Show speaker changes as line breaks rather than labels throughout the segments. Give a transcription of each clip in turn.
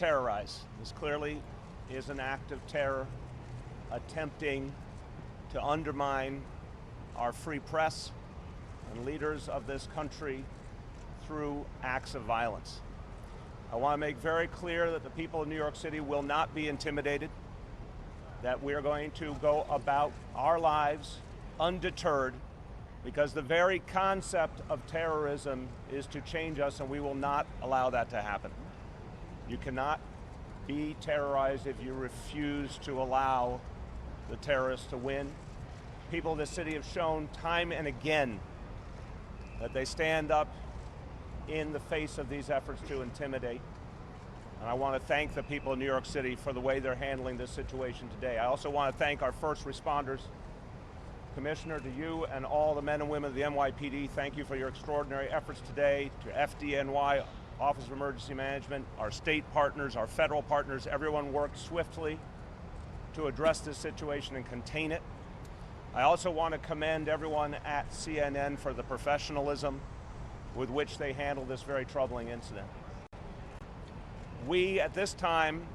terrorize. This clearly is an act of terror attempting to undermine our free press and leaders of this country through acts of violence. I want to make very clear that the people of New York City will not be intimidated, that we are going to go about our lives undeterred, because the very concept of terrorism is to change us, and we will not allow that to happen. You cannot be terrorized if you refuse to allow the terrorists to win. People of this city have shown time and again that they stand up in the face of these efforts to intimidate. And I want to thank the people of New York City for the way they're handling this situation today. I also want to thank our first responders. Commissioner, to you and all the men and women of the NYPD, thank you for your extraordinary efforts today. To FDNY, Office of Emergency Management, our state partners, our federal partners, everyone worked swiftly to address this situation and contain it. I also want to commend everyone at CNN for the professionalism with which they handled this very troubling incident. We, at this time,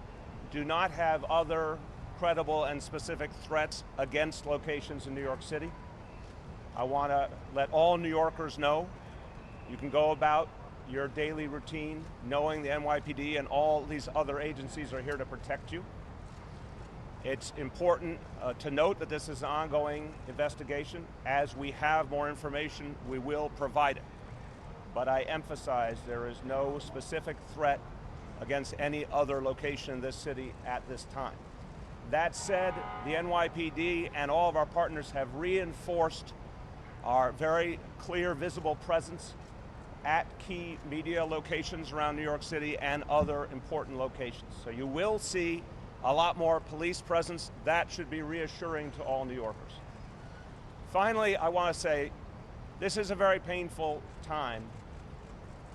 do not have other credible and specific threats against locations in New York City. I want to let all New Yorkers know you can go about your daily routine knowing the NYPD and all these other agencies are here to protect you. It's important to note that this is an ongoing investigation. As we have more information, we will provide it. But I emphasize there is no specific threat against any other location in this city at this time. That said, the NYPD and all of our partners have reinforced our very clear, visible presence at key media locations around New York City and other important locations. So you will see a lot more police presence. That should be reassuring to all New Yorkers. Finally, I want to say this is a very painful time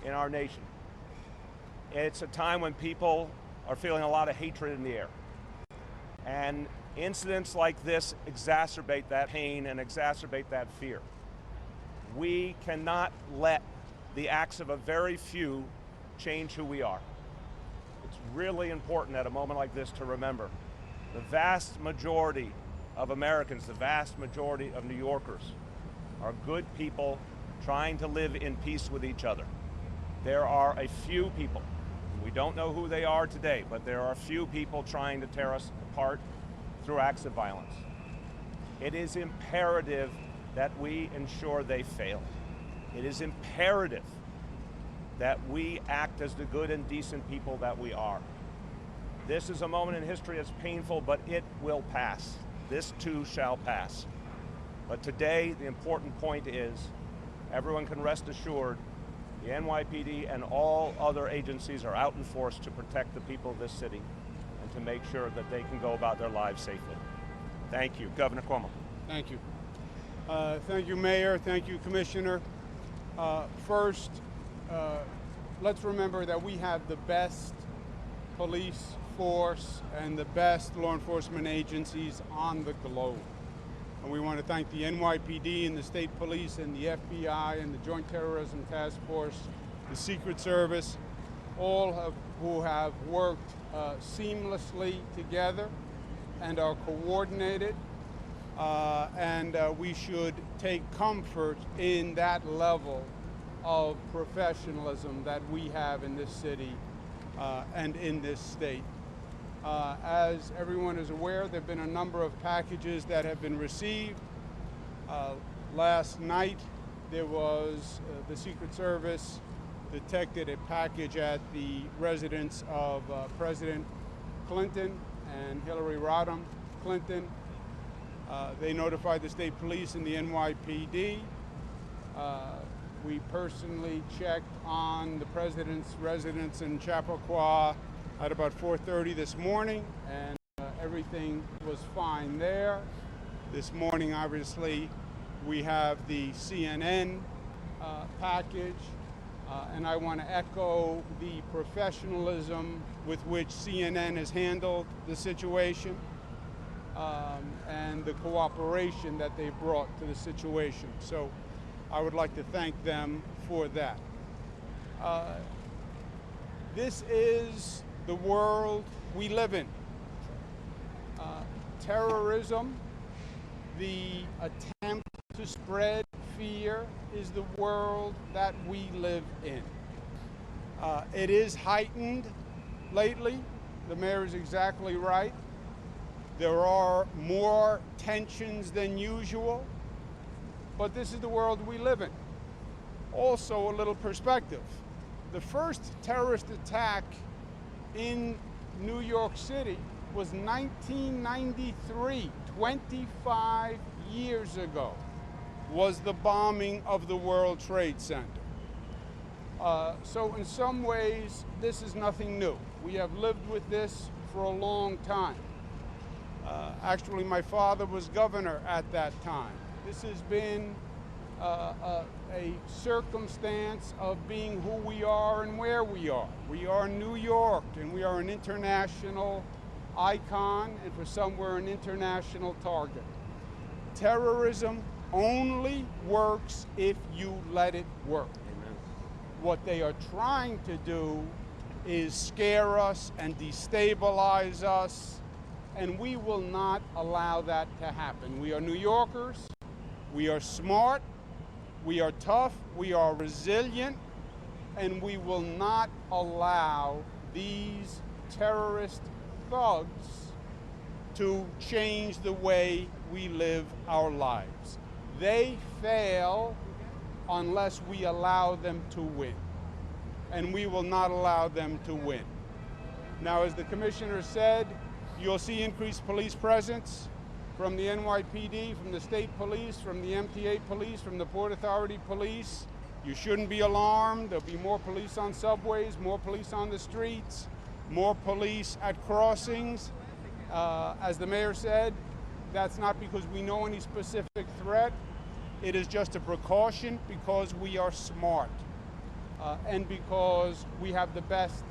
in our nation. It's a time when people are feeling a lot of hatred in the air. And incidents like this exacerbate that pain and exacerbate that fear. We cannot let the acts of a very few change who we are. It's really important at a moment like this to remember the vast majority of Americans, the vast majority of New Yorkers are good people trying to live in peace with each other. There are a few people, we don't know who they are today, but there are a few people trying to tear us apart through acts of violence. It is imperative that we ensure they fail. It is imperative that we act as the good and decent people that we are. This is a moment in history that's painful, but it will pass. This too shall pass. But today, the important point is, everyone can rest assured the NYPD and all other agencies are out in force to protect the people of this city and to make sure that they can go about their lives safely. Thank you. Governor Cuomo.
Thank you. Thank you, Mayor. Thank you, Commissioner. First, let's remember that we have the best police force and the best law enforcement agencies on the globe. And we want to thank the NYPD and the state police and the FBI and the Joint Terrorism Task Force, the Secret Service, all who have worked seamlessly together and are coordinated. And we should take comfort in that level of professionalism that we have in this city and in this state. As everyone is aware, there have been a number of packages that have been received. Last night, there was the Secret Service detected a package at the residence of President Clinton and Hillary Rodham Clinton. They notified the state police and the NYPD. We personally checked on the president's residence in Chappaqua at about 4:30 this morning, and everything was fine there. This morning, obviously, we have the CNN package, and I want to echo the professionalism with which CNN has handled the situation and the cooperation that they brought to the situation. So I would like to thank them for that. This is the world we live in. Terrorism, the attempt to spread fear, is the world that we live in. It is heightened lately. The mayor is exactly right. There are more tensions than usual, but this is the world we live in. Also, a little perspective. The first terrorist attack in New York City was 1993, 25 years ago, was the bombing of the World Trade Center. So in some ways, this is nothing new. We have lived with this for a long time. Actually, my father was governor at that time. This has been a circumstance of being who we are and where we are. We are New York, and we are an international icon, and for some, we're an international target. Terrorism only works if you let it work.
Amen.
What they are trying to do is scare us and destabilize us, and we will not allow that to happen. We are New Yorkers. We are smart. We are tough. We are resilient, and we will not allow these terrorist thugs to change the way we live our lives. They fail unless we allow them to win, and we will not allow them to win. Now, as the commissioner said, you'll see increased police presence from the NYPD, from the state police, from the MTA police, from the Port Authority police. You shouldn't be alarmed. There'll be more police on subways, more police on the streets, more police at crossings. As the mayor said, that's not because we know any specific threat. It is just a precaution because we are smart and because we have the best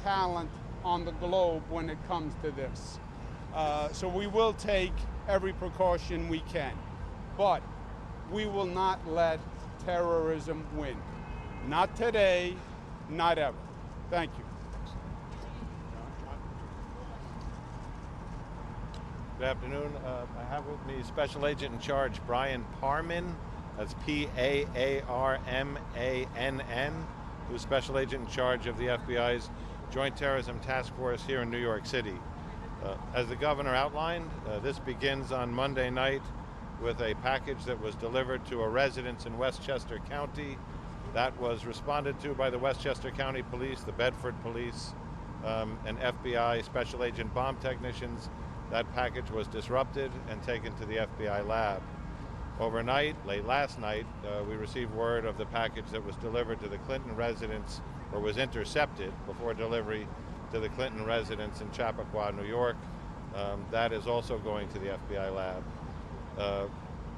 talent on the globe when it comes to this. So we will take every precaution we can, but we will not let terrorism win. Not today, not ever. Thank you.
Good afternoon. I have with me Special Agent in Charge Brian Parman. That's P-A-A-R-M-A-N-N, who's Special Agent in charge of the FBI's Joint Terrorism Task Force here in New York City. As the governor outlined, this begins on Monday night with a package that was delivered to a residence in Westchester County. That was responded to by the Westchester County Police, the Bedford Police, and FBI Special Agent bomb technicians. That package was disrupted and taken to the FBI lab. Overnight, late last night, we received word of the package that was delivered to the Clinton residence, or was intercepted before delivery to the Clinton residence in Chappaqua, New York. That is also going to the FBI lab.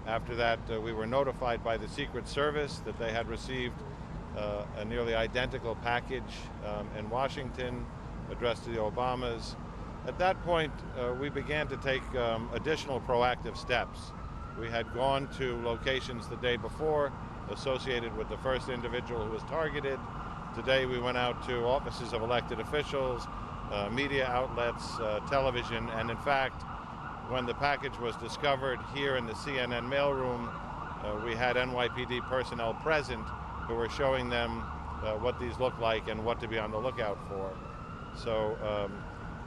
After that, we were notified by the Secret Service that they had received a nearly identical package in Washington addressed to the Obamas. At that point, we began to take additional proactive steps. We had gone to locations the day before associated with the first individual who was targeted. Today we went out to offices of elected officials, media outlets, television, and in fact, when the package was discovered here in the CNN mailroom, we had NYPD personnel present who were showing them what these look like and what to be on the lookout for. So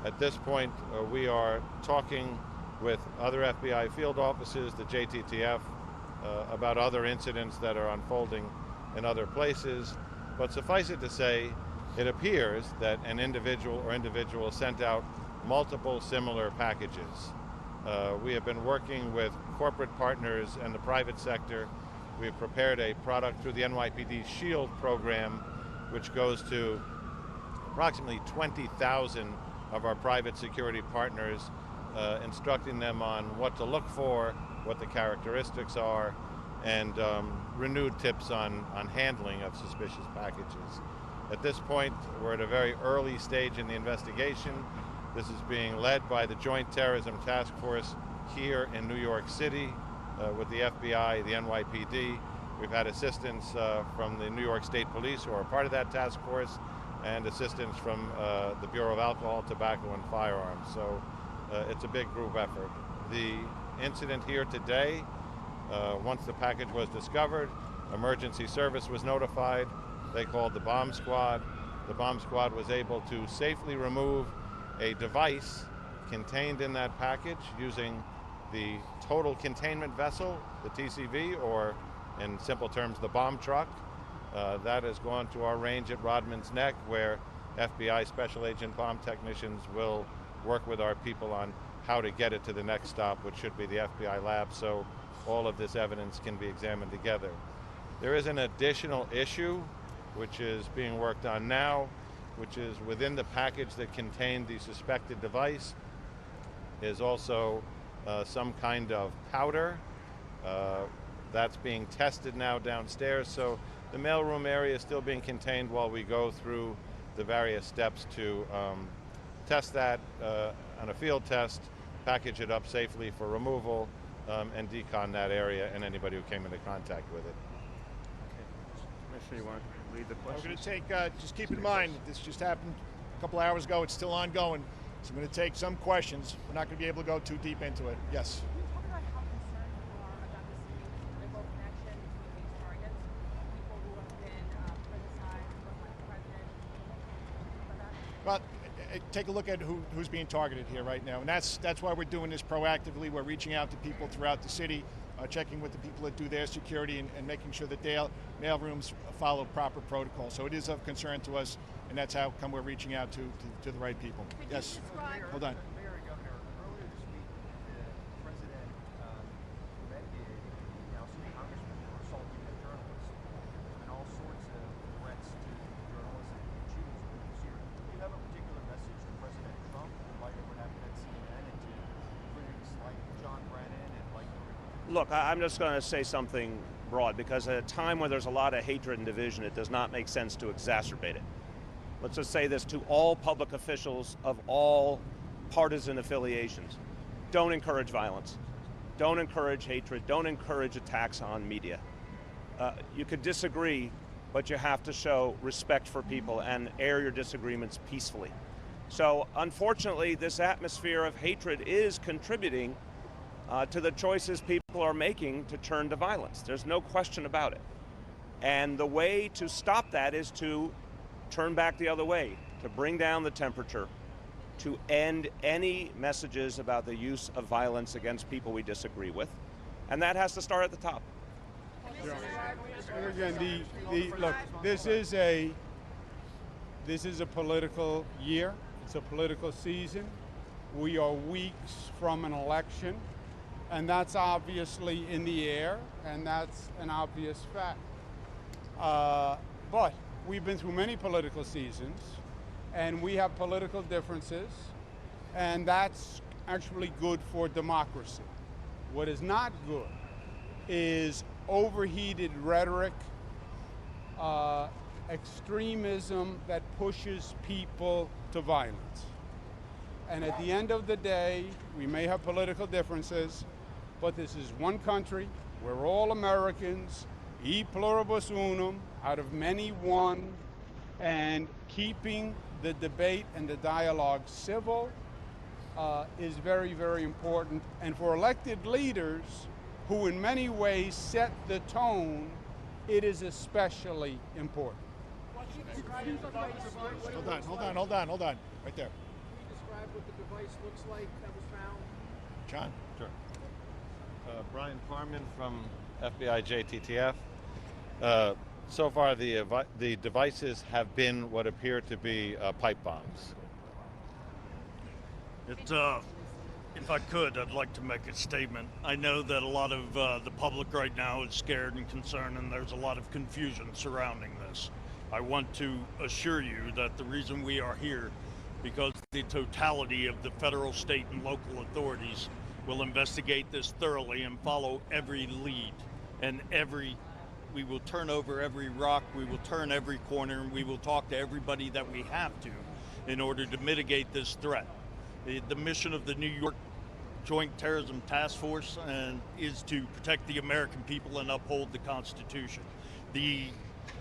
at this point, we are talking with other FBI field offices, the JTTF, about other incidents that are unfolding in other places. But suffice it to say, it appears that an individual or individuals sent out multiple similar packages. We have been working with corporate partners and the private sector. We have prepared a product through the NYPD SHIELD program, which goes to approximately 20,000 of our private security partners, instructing them on what to look for, what the characteristics are, and renewed tips on handling of suspicious packages. At this point, we're at a very early stage in the investigation. This is being led by the Joint Terrorism Task Force here in New York City with the FBI, the NYPD. We've had assistance from the New York State Police, who are part of that task force, and assistance from the Bureau of Alcohol, Tobacco, and Firearms. So it's a big group effort. The incident here today, once the package was discovered, emergency service was notified. They called the bomb squad. The bomb squad was able to safely remove a device contained in that package using the total containment vessel, the TCV, or in simple terms, the bomb truck. That has gone to our range at Rodman's Neck, where FBI Special Agent bomb technicians will work with our people on how to get it to the next stop, which should be the FBI lab, so all of this evidence can be examined together. There is an additional issue which is being worked on now, which is within the package that contained the suspected device is also some kind of powder. That's being tested now downstairs, so the mailroom area is still being contained while we go through the various steps to test that on a field test, package it up safely for removal, and decon that area and anybody who came into contact with it.
Commissioner, you want to lead the
We're
question?
going to take, just keep in mind, this just happened a couple hours ago. It's still ongoing. So I'm going to take some questions. We're not going to be able to go too deep into it. Yes.
Can you talk about how concerned you are about this political connection between these targets, people who have been criticized, like the president,
Well, take a look at who's being targeted here right now, and that's why we're doing this proactively. We're reaching out to people throughout the city, checking with the people that do their security, and making sure that their mail rooms follow proper protocol. So it is of concern to us, and that's how come we're reaching out to the right people. Yes. Hold on.
Mayor and Governor, earlier this week, the president commended the House congressman for assaulting a journalist. There's been all sorts of threats to journalists and shootings this year. Do you have a particular message to President Trump in light of what happened at CNN and to critics like John Brennan and like
Look, I'm just going to say something broad, because at a time where there's a lot of hatred and division, it does not make sense to exacerbate it. Let's just say this to all public officials of all partisan affiliations. Don't encourage violence. Don't encourage hatred. Don't encourage attacks on media. You could disagree, but you have to show respect for people and air your disagreements peacefully. So unfortunately, this atmosphere of hatred is contributing to the choices people are making to turn to violence. There's no question about it. And the way to stop that is to turn back the other way, to bring down the temperature, to end any messages about the use of violence against people we disagree with. And that has to start at the top.
Again, look, this is a political year. It's a political season. We are weeks from an election, and that's obviously in the air, and that's an obvious fact. But we've been through many political seasons, and we have political differences, and that's actually good for democracy. What is not good is overheated rhetoric, extremism that pushes people to violence. And at the end of the day, we may have political differences, but this is one country. We're all Americans, e pluribus unum, out of many one, and keeping the debate and the dialogue civil is very, very important. And for elected leaders who in many ways set the tone, it is especially important.
Hold on. Right there.
Can you describe what the device looks like that was found?
John?
Sure. Brian Carmen from FBI JTTF. So far, the devices have been what appear to be pipe bombs.
If I could, I'd like to make a statement. I know that a lot of the public right now is scared and concerned, and there's a lot of confusion surrounding this. I want to assure you that the reason we are here, because the totality of the federal, state, and local authorities will investigate this thoroughly and follow every lead, and we will turn over every rock, we will turn every corner, and we will talk to everybody that we have to in order to mitigate this threat. The mission of the New York Joint Terrorism Task Force is to protect the American people and uphold the Constitution. The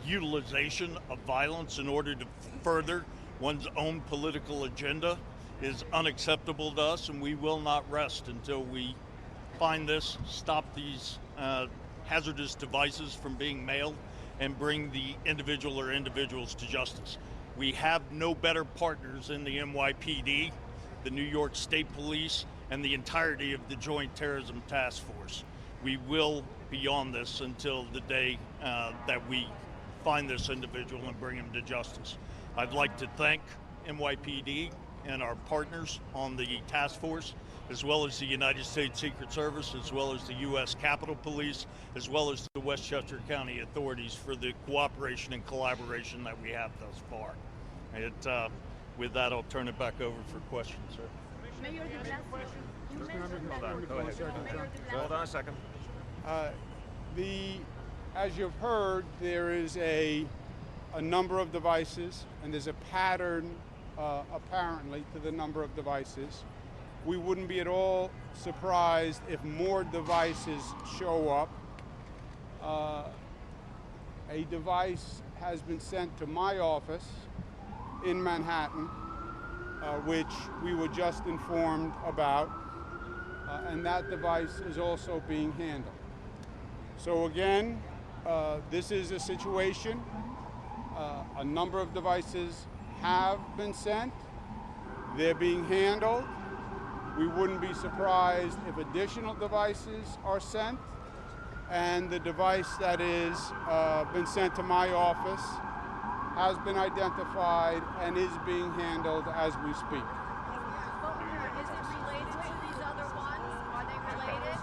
utilization of violence in order to further one's own political agenda is unacceptable to us, and we will not rest until we find this, stop these hazardous devices from being mailed, and bring the individual or individuals to justice. We have no better partners in the NYPD, the New York State Police, and the entirety of the Joint Terrorism Task Force. We will be on this until the day that we find this individual and bring him to justice. I'd like to thank NYPD and our partners on the task force, as well as the United States Secret Service, as well as the U.S. Capitol Police, as well as the Westchester County authorities for the cooperation and collaboration that we have thus far. With that, I'll turn it back over for questions, sir.
Mayor de Blasio, you mentioned that.
Go ahead.
Mayor de
Hold on a second.
As you've heard, there is a number of devices, and there's a pattern, apparently, to the number of devices. We wouldn't be at all surprised if more devices show up. A device has been sent to my office in Manhattan, which we were just informed about, and that device is also being handled. So again, this is a situation. A number of devices have been sent. They're being handled. We wouldn't be surprised if additional devices are sent. And the device that is been sent to my office has been identified and is being handled as we speak.
Is it related to these other ones? Are they related?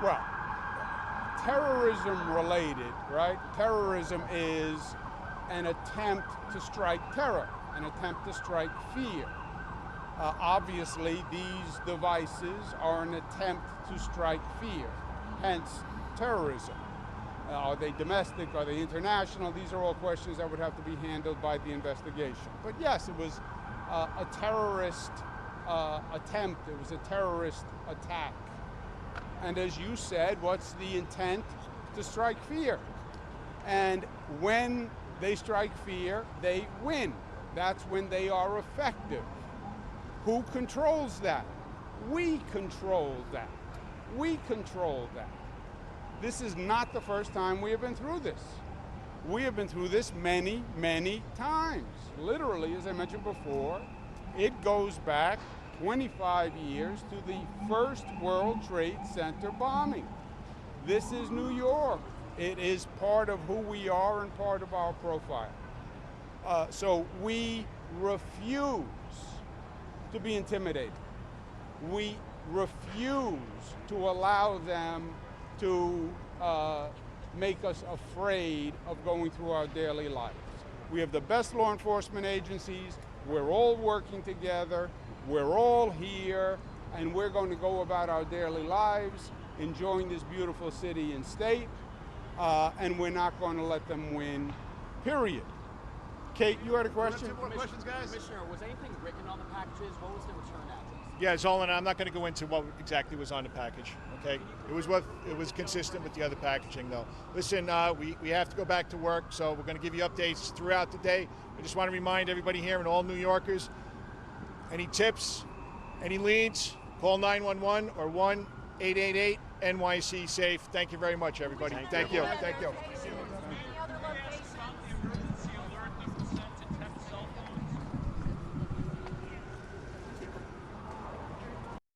Well, terrorism related, right? Terrorism is an attempt to strike terror, an attempt to strike fear. Obviously, these devices are an attempt to strike fear, hence terrorism. Are they domestic? Are they international? These are all questions that would have to be handled by the investigation. But yes, it was a terrorist attempt. It was a terrorist attack. And as you said, what's the intent? To strike fear. And when they strike fear, they win. That's when they are effective. Who controls that? We control that. We control that. This is not the first time we have been through this. We have been through this many, many times. Literally, as I mentioned before, it goes back 25 years to the first World Trade Center bombing. This is New York. It is part of who we are and part of our profile. So we refuse to be intimidated. We refuse to allow them to make us afraid of going through our daily lives. We have the best law enforcement agencies. We're all working together. We're all here, and we're going to go about our daily lives, enjoying this beautiful city and state, and we're not going to let them win, period. Kate, you had a question?
More questions, guys? Commissioner, was anything written on the packages? What was the return address?
Yeah, Zolan, I'm not going to go into what exactly was on the package. Okay, it was consistent with the other packaging, though. Listen, we have to go back to work, so we're going to give you updates throughout the day. I just want to remind everybody here and all New Yorkers, any tips, any leads, call 911 or 1-888-NYC-SAFE. Thank you very much, everybody. Thank you. Thank you.